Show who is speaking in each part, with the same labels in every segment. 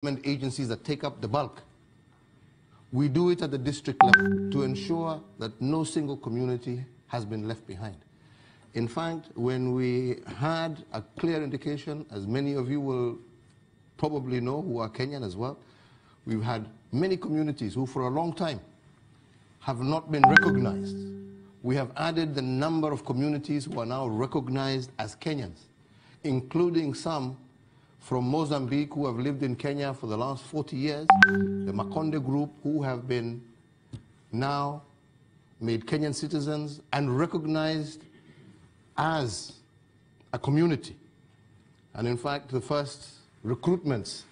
Speaker 1: agencies that take up the bulk. We do it at the district level to ensure that no single community has been left behind. In fact, when we had a clear indication, as many of you will probably know who are Kenyan as well, we've had many communities who for a long time have not been recognized. We have added the number of communities who are now recognized as Kenyans, including some from Mozambique who have lived in Kenya for the last 40 years, the Makonde group who have been now made Kenyan citizens and recognized as a community. And in fact, the first recruitments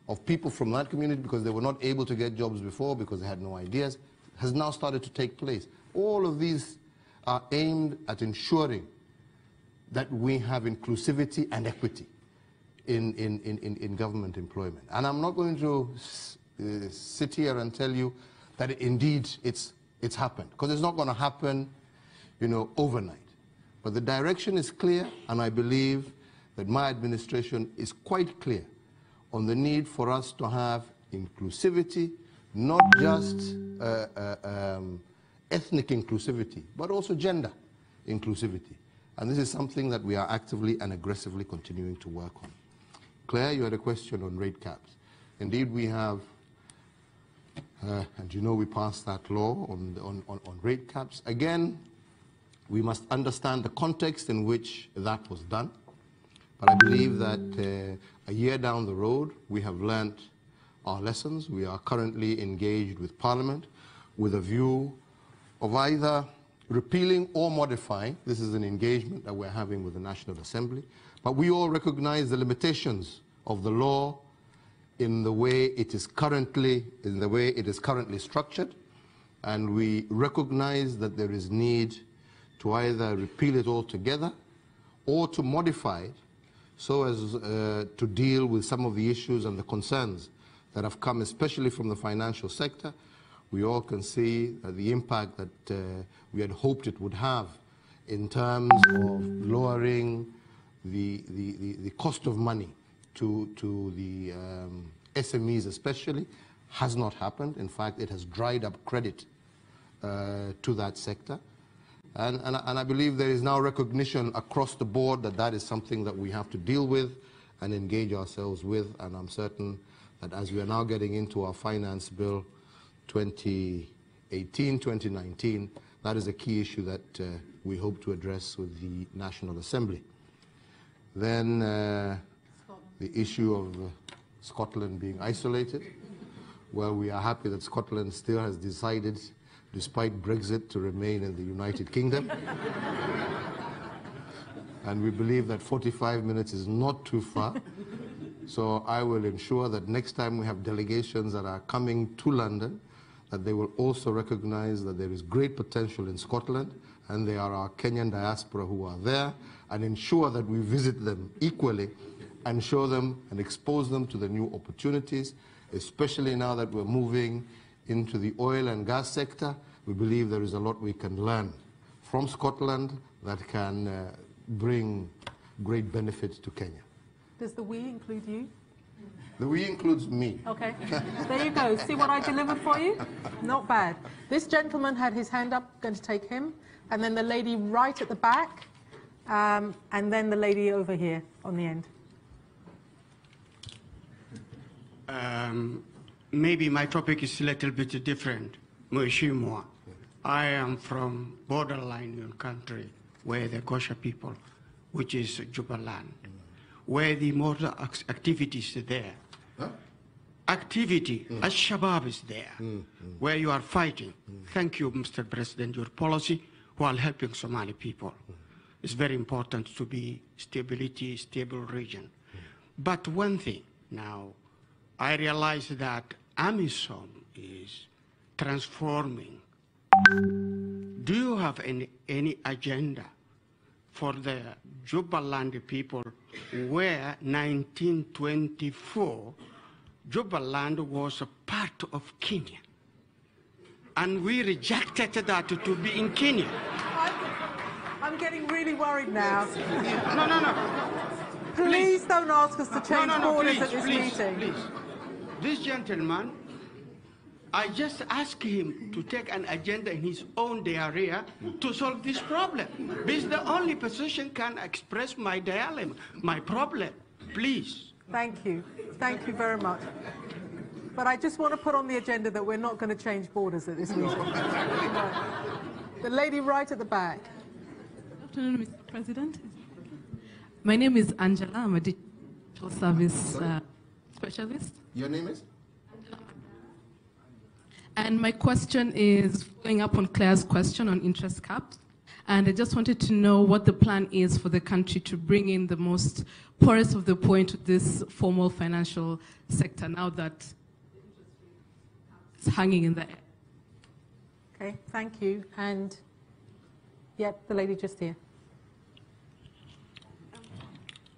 Speaker 1: of people from that community, because they were not able to get jobs before because they had no ideas, has now started to take place. All of these are aimed at ensuring that we have inclusivity and equity in government employment. And I'm not going to sit here and tell you that indeed it's happened, because it's not going to happen, overnight. But the direction is clear, and I believe that my administration is quite clear on the need for us to have inclusivity, not just ethnic inclusivity, but also gender inclusivity. And this is something that we are actively and aggressively continuing to work on. Claire, you had a question on rate caps. Indeed, we have, and we passed that law on rate caps. Again, we must understand the context in which that was done. But I believe that a year down the road, we have learned our lessons. We are currently engaged with Parliament with a view of either repealing or modifying. This is an engagement that we're having with the National Assembly. But we all recognize the limitations of the law in the way it is currently structured, and we recognize that there is need to either repeal it altogether or to modify it so as to deal with some of the issues and the concerns that have come, especially from the financial sector. We all can see the impact that we had hoped it would have in terms of lowering the cost of money to the SMEs especially, has not happened. In fact, it has dried up credit to that sector. And I believe there is now recognition across the board that that is something that we have to deal with and engage ourselves with. And I'm certain that as we are now getting into our finance bill 2018, 2019, that is a key issue that we hope to address with the National Assembly. Then the issue of Scotland being isolated. Well, we are happy that Scotland still has decided, despite Brexit, to remain in the United Kingdom. And we believe that 45 minutes is not too far. So I will ensure that next time we have delegations that are coming to London, that they will also recognize that there is great potential in Scotland, and they are our Kenyan diaspora who are there, and ensure that we visit them equally and show them and expose them to the new opportunities, especially now that we're moving into the oil and gas sector. We believe there is a lot we can learn from Scotland that can bring great benefit to Kenya.
Speaker 2: Does the we include you?
Speaker 1: The we includes me.
Speaker 2: Okay, there you go. See what I delivered for you? Not bad. This gentleman had his hand up, going to take him, and then the lady right at the back, and then the lady over here on the end.
Speaker 3: Maybe my topic is a little bit different. Mheshimiwa, I am from borderline country where the Gosha people, which is Jubaland, where the motor activities are there. Huh? Activity, Al-Shabaab is there, where you are fighting. Thank you, Mr. President, your policy while helping Somali people. It's very important to be stable region. But one thing now, I realize that AMISOM is transforming. Do you have any agenda for the Jubaland people where 1924 Jubaland was a part of Kenya? And we rejected that to be in Kenya.
Speaker 2: I'm getting really worried now.
Speaker 3: No.
Speaker 2: Please don't ask us to change borders
Speaker 3: please,
Speaker 2: at this meeting.
Speaker 3: Please. This gentleman, I just asked him to take an agenda in his own area to solve this problem. This is the only position can express my dilemma, my problem. Please.
Speaker 2: Thank you. Thank you very much. But I just want to put on the agenda that we're not going to change borders at this meeting. The lady right at the back.
Speaker 4: Good afternoon, Mr. President. My name is Angela. I'm a digital service specialist.
Speaker 1: Your name is?
Speaker 4: And my question is following up on Claire's question on interest caps. And I just wanted to know what the plan is for the country to bring in the most poorest of the poor into this formal financial sector now that it's hanging in the air.
Speaker 2: Okay, thank you. And, yep, the lady just here.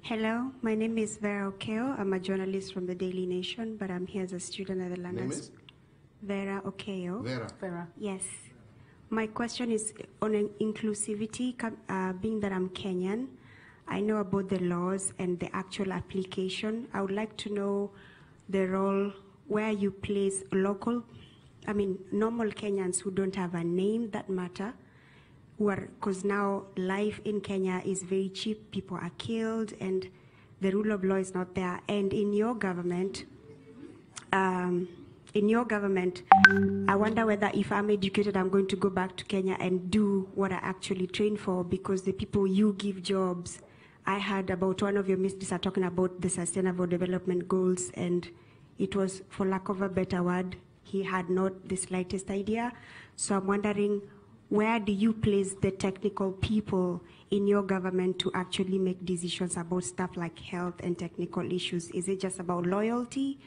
Speaker 5: Hello, my name is Vera Okeo. I'm a journalist from the Daily Nation, but I'm here as a student at the London.
Speaker 1: Name is?
Speaker 5: Vera Okeo.
Speaker 2: Vera.
Speaker 5: Yes. My question is on inclusivity, being that I'm Kenyan. I know about the laws and the actual application. I would like to know the role where you place normal Kenyans who don't have a name that matter, because now life in Kenya is very cheap, people are killed, and the rule of law is not there. And in your government, I wonder whether if I'm educated, I'm going to go back to Kenya and do what I actually trained for, because the people you give jobs, I heard about one of your ministers are talking about the Sustainable Development Goals, and it was, for lack of a better word, he had not the slightest idea. So I'm wondering, where do you place the technical people in your government to actually make decisions about stuff like health and technical issues? Is it just about loyalty,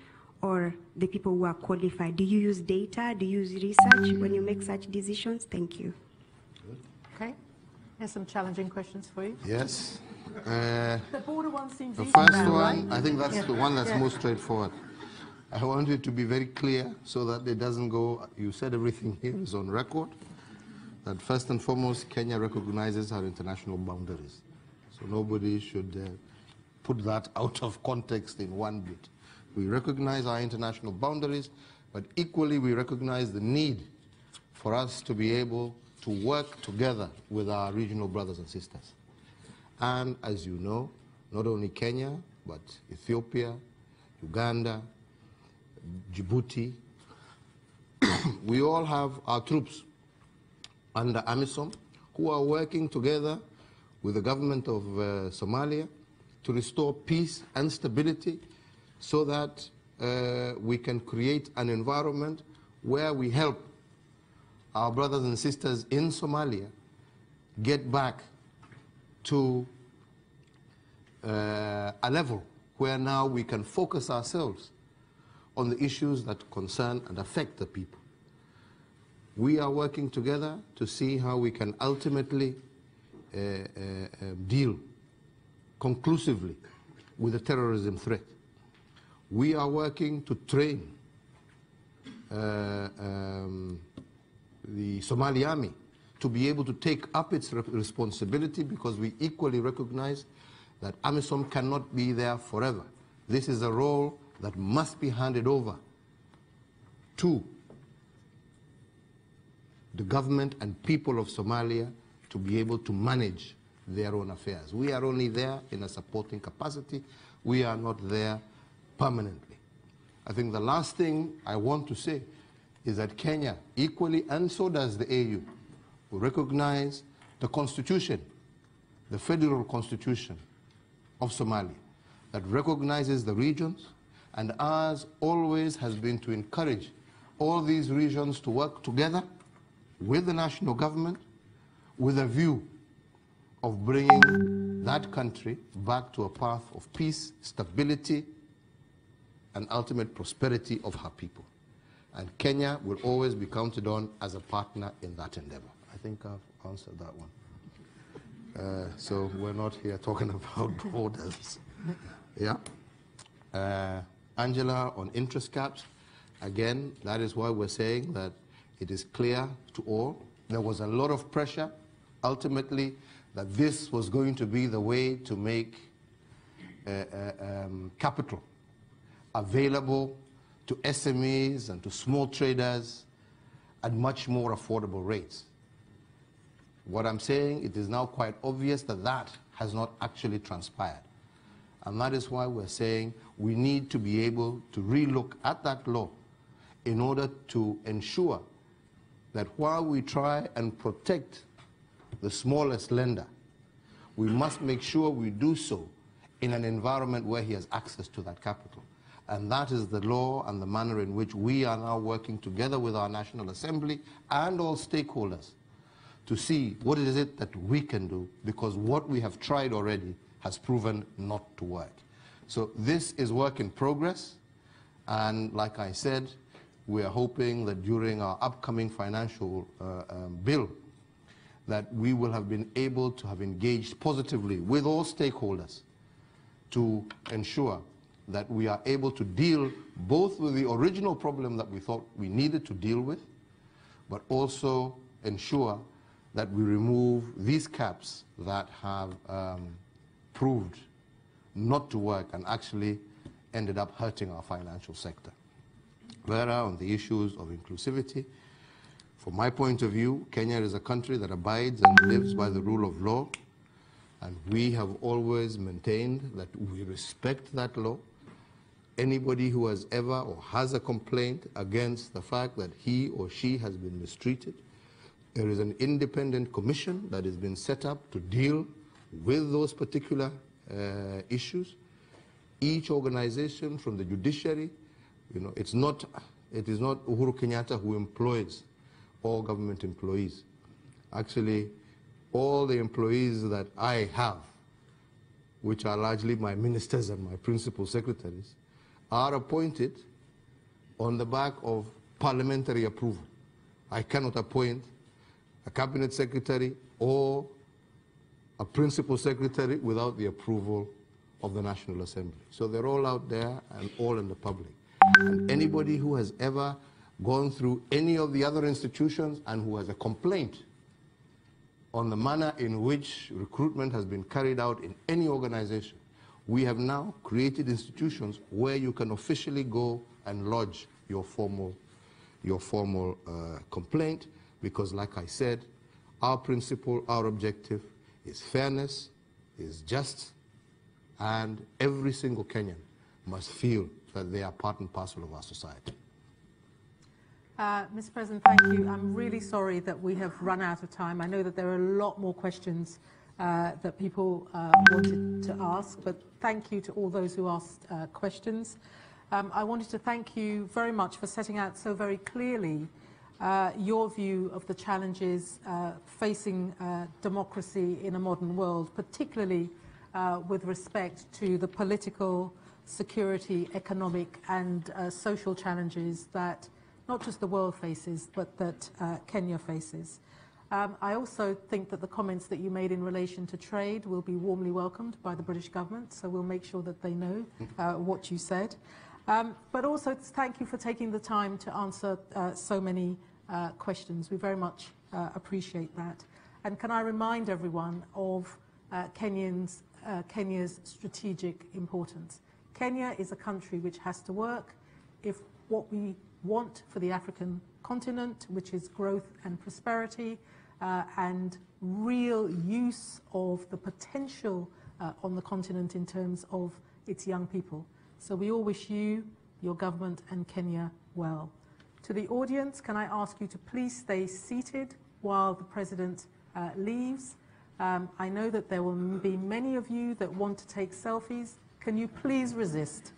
Speaker 5: or the people who are qualified? Do you use data? Do you use research when you make such decisions? Thank you.
Speaker 2: Okay. Here's some challenging questions for you.
Speaker 1: Yes.
Speaker 2: The border one seems
Speaker 1: The
Speaker 2: easy
Speaker 1: first
Speaker 2: now,
Speaker 1: one,
Speaker 2: right?
Speaker 1: I think that's the one that's most straightforward. I want it to be very clear so that it doesn't go, you said everything here is on record, that first and foremost, Kenya recognizes our international boundaries. So nobody should put that out of context in one bit. We recognize our international boundaries, but equally we recognize the need for us to be able to work together with our regional brothers and sisters. And as you know, not only Kenya, but Ethiopia, Uganda, Djibouti, we all have our troops under AMISOM who are working together with the government of Somalia to restore peace and stability, so that we can create an environment where we help our brothers and sisters in Somalia get back to a level where now we can focus ourselves on the issues that concern and affect the people. We are working together to see how we can ultimately deal conclusively with the terrorism threat. We are working to train the Somali army to be able to take up its responsibility, because we equally recognize that AMISOM cannot be there forever. This is a role that must be handed over to the government and people of Somalia to be able to manage their own affairs. We are only there in a supporting capacity. We are not there permanently. I think the last thing I want to say is that Kenya equally, and so does the AU, will recognize the constitution, the federal constitution of Somalia, that recognizes the regions, and ours always has been to encourage all these regions to work together with the national government with a view of bringing that country back to a path of peace, stability, and ultimate prosperity of her people. And Kenya will always be counted on as a partner in that endeavor. I think I've answered that one. So we're not here talking about borders. Yeah. Angela, on interest caps, again, that is why we're saying that it is clear to all. There was a lot of pressure, ultimately, that this was going to be the way to make capital available to SMEs and to small traders at much more affordable rates. What I'm saying, it is now quite obvious that that has not actually transpired. And that is why we're saying we need to be able to relook at that law in order to ensure that while we try and protect the smallest lender, we must make sure we do so in an environment where he has access to that capital. And that is the law and the manner in which we are now working together with our National Assembly and all stakeholders to see what is it that we can do, because what we have tried already has proven not to work. So this is work in progress, and like I said, we are hoping that during our upcoming financial bill that we will have been able to have engaged positively with all stakeholders to ensure that we are able to deal both with the original problem that we thought we needed to deal with, but also ensure that we remove these caps that have proved not to work and actually ended up hurting our financial sector. Vera, on the issues of inclusivity, from my point of view, Kenya is a country that abides and lives by the rule of law, and we have always maintained that we respect that law. Anybody who has ever or has a complaint against the fact that he or she has been mistreated, there is an independent commission that has been set up to deal with those particular issues. Each organization, from the judiciary, it is not Uhuru Kenyatta who employs all government employees. Actually, all the employees that I have, which are largely my ministers and my principal secretaries, are appointed on the back of parliamentary approval. I cannot appoint a cabinet secretary or a principal secretary without the approval of the National Assembly. So they're all out there and all in the public. And anybody who has ever gone through any of the other institutions and who has a complaint on the manner in which recruitment has been carried out in any organization, we have now created institutions where you can officially go and lodge your formal complaint, because like I said, our principle, our objective is fairness, is just, and every single Kenyan must feel that they are part and parcel of our society.
Speaker 2: Mr. President, thank you. I'm really sorry that we have run out of time. I know that there are a lot more questions that people wanted to ask, but thank you to all those who asked questions. I wanted to thank you very much for setting out so very clearly your view of the challenges facing democracy in a modern world, particularly with respect to the political, security, economic and social challenges that not just the world faces, but that Kenya faces. I also think that the comments that you made in relation to trade will be warmly welcomed by the British government, so we'll make sure that they know what you said. But also thank you for taking the time to answer so many questions. We very much appreciate that. And can I remind everyone of Kenya's strategic importance. Kenya is a country which has to work if what we want for the African continent, which is growth and prosperity, and real use of the potential on the continent in terms of its young people. So we all wish you, your government and Kenya well. To the audience, can I ask you to please stay seated while the President leaves? I know that there will be many of you that want to take selfies. Can you please resist?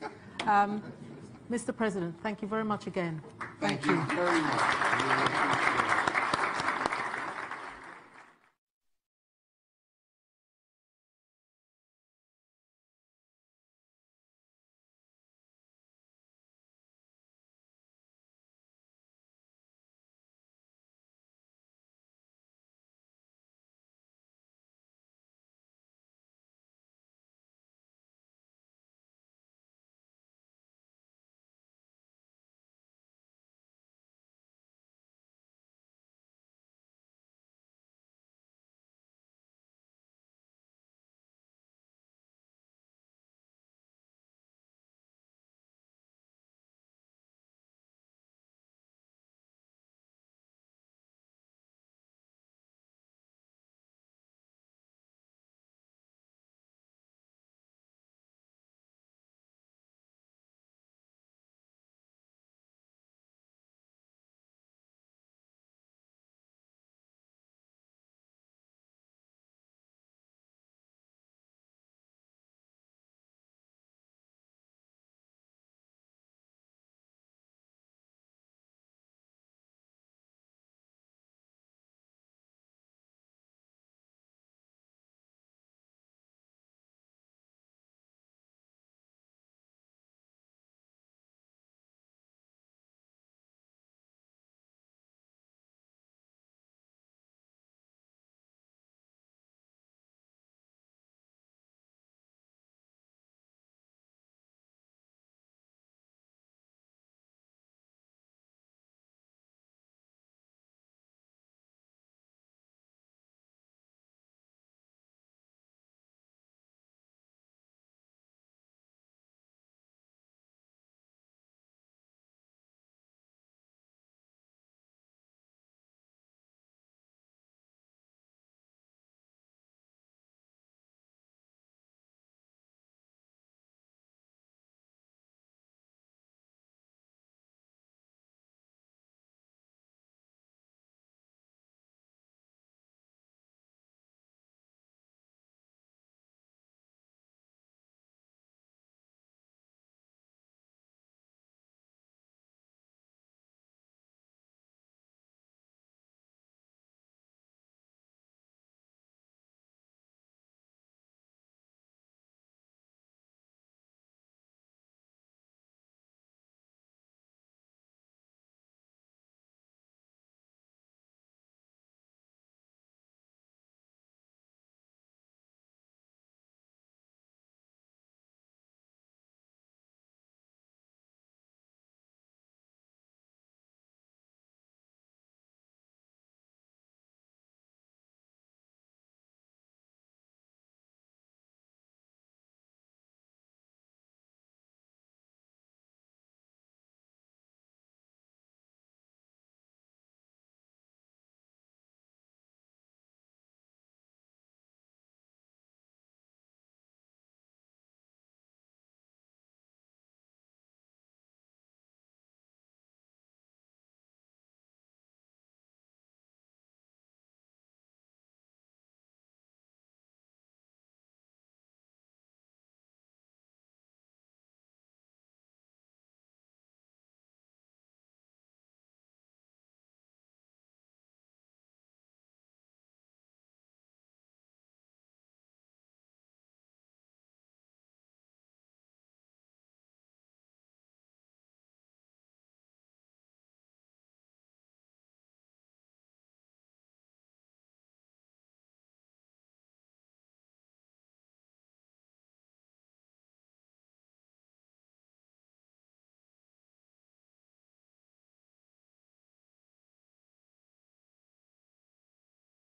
Speaker 2: Mr. President, thank you very much again.
Speaker 1: Thank you very much.